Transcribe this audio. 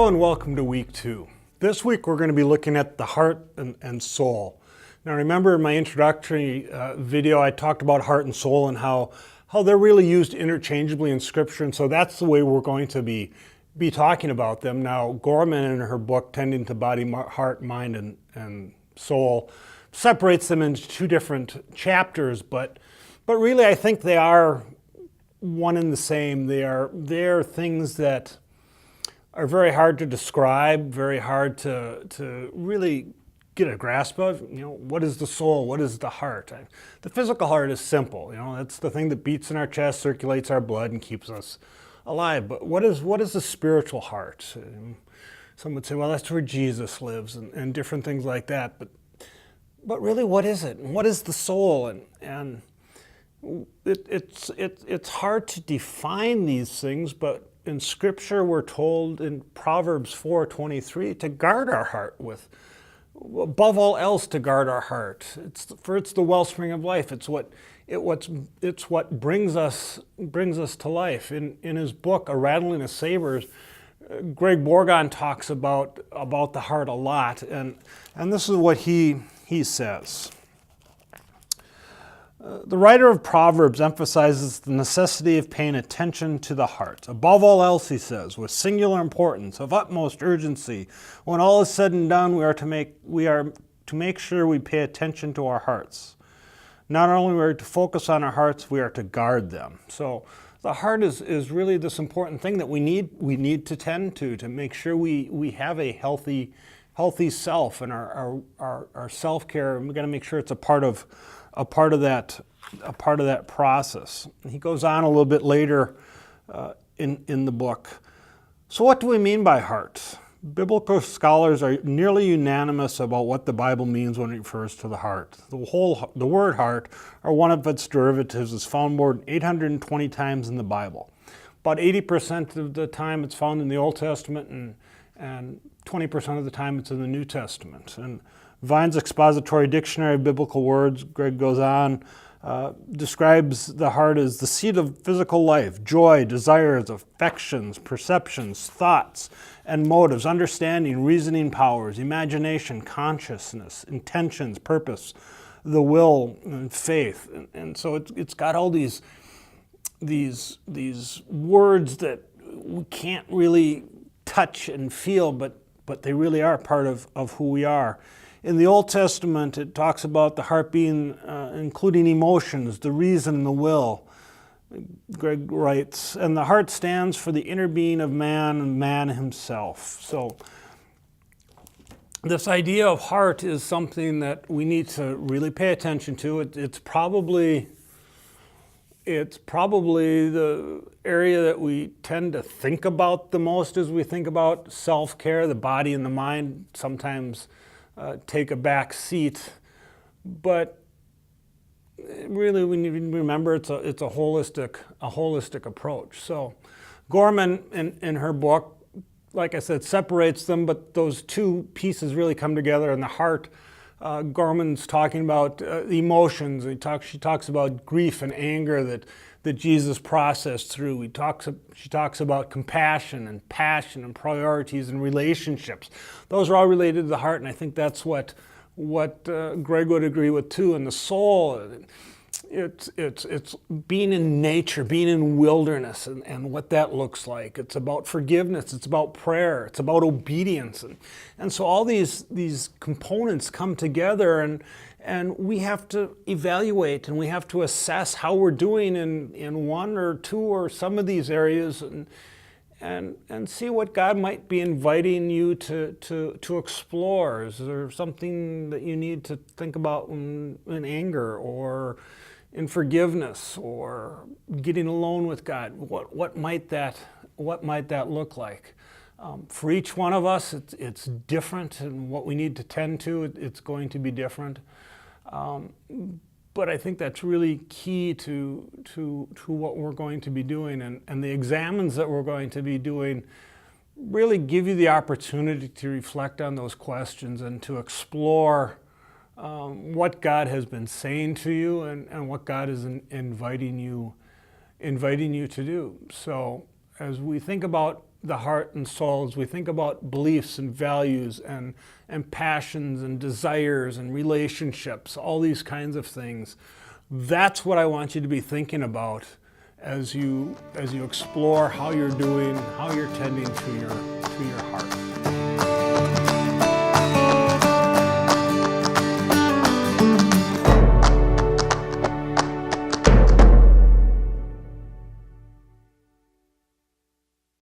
Hello and welcome to week 2. This week we're going to be looking at the heart and soul. Now remember in my introductory video I talked about heart and soul and how they're really used interchangeably in Scripture, and so that's the way we're going to be talking about them. Now Gorman in her book Tending to Body, Heart, Mind, and Soul separates them into 2 different chapters, but really I think they are one and the same. They are things that are very hard to describe, very hard to really get a grasp of. What is the soul? What is the heart? The physical heart is simple. That's the thing that beats in our chest, circulates our blood, and keeps us alive. But what is the spiritual heart? Some would say, well, that's where Jesus lives, and different things like that. But really, what is it? And what is the soul? And it's hard to define these things, but in Scripture we're told in Proverbs 4:23 to guard our heart with, above all else, to guard our heart. It's the wellspring of life. It's what brings us to life. In his book A Rattling of Sabers, Greg Borgon talks about the heart a lot, and this is what he says. The writer of Proverbs emphasizes the necessity of paying attention to the heart. Above all else, he says, with singular importance, of utmost urgency, when all is said and done, we are to make sure we pay attention to our hearts. Not only are we to focus on our hearts, we are to guard them. So the heart is really this important thing that we need to tend to make sure we have a healthy self, and our self-care, and we've got to make sure it's a part of that process. He goes on a little bit later in the book. So what do we mean by heart? Biblical scholars are nearly unanimous about what the Bible means when it refers to the heart. The word heart, or one of its derivatives, is found more than 820 times in the Bible. About 80% of the time it's found in the Old Testament, and 20% of the time it's in the New Testament. And Vine's Expository Dictionary of Biblical Words, Greg goes on, describes the heart as the seat of physical life, joy, desires, affections, perceptions, thoughts, and motives, understanding, reasoning powers, imagination, consciousness, intentions, purpose, the will, and faith. And so it's got all these words that we can't really touch and feel, but they really are part of who we are. In the Old Testament, it talks about the heart being, including emotions, the reason, and the will. Greg writes, and the heart stands for the inner being of man and man himself. So this idea of heart is something that we need to really pay attention to. It's probably the area that we tend to think about the most as we think about self-care. The body and the mind sometimes take a back seat, but really we need to remember it's a holistic approach. So Gorman in her book, like I said, separates them, but those 2 pieces really come together. In the heart, Gorman's talking about emotions. She talks about grief and anger that Jesus processed through. She talks about compassion and passion and priorities and relationships. Those are all related to the heart, and I think that's what Greg would agree with too. And the soul, it's being in nature, being in wilderness, and what that looks like. It's about forgiveness. It's about prayer. It's about obedience, and so all these components come together, and we have to evaluate and we have to assess how we're doing in 1 or 2 or some of these areas, and see what God might be inviting you to explore. Is there something that you need to think about in anger, or in forgiveness, or getting alone with God? What might that look like? For each one of us, it's different, and what we need to tend to, it's going to be different. But I think that's really key to what we're going to be doing, and the examines that we're going to be doing really give you the opportunity to reflect on those questions and to explore what God has been saying to you, and what God is inviting you to do. So as we think about the heart and soul, as we think about beliefs and values and passions and desires and relationships, all these kinds of things. That's what I want you to be thinking about as you explore how you're doing, how you're tending to your heart.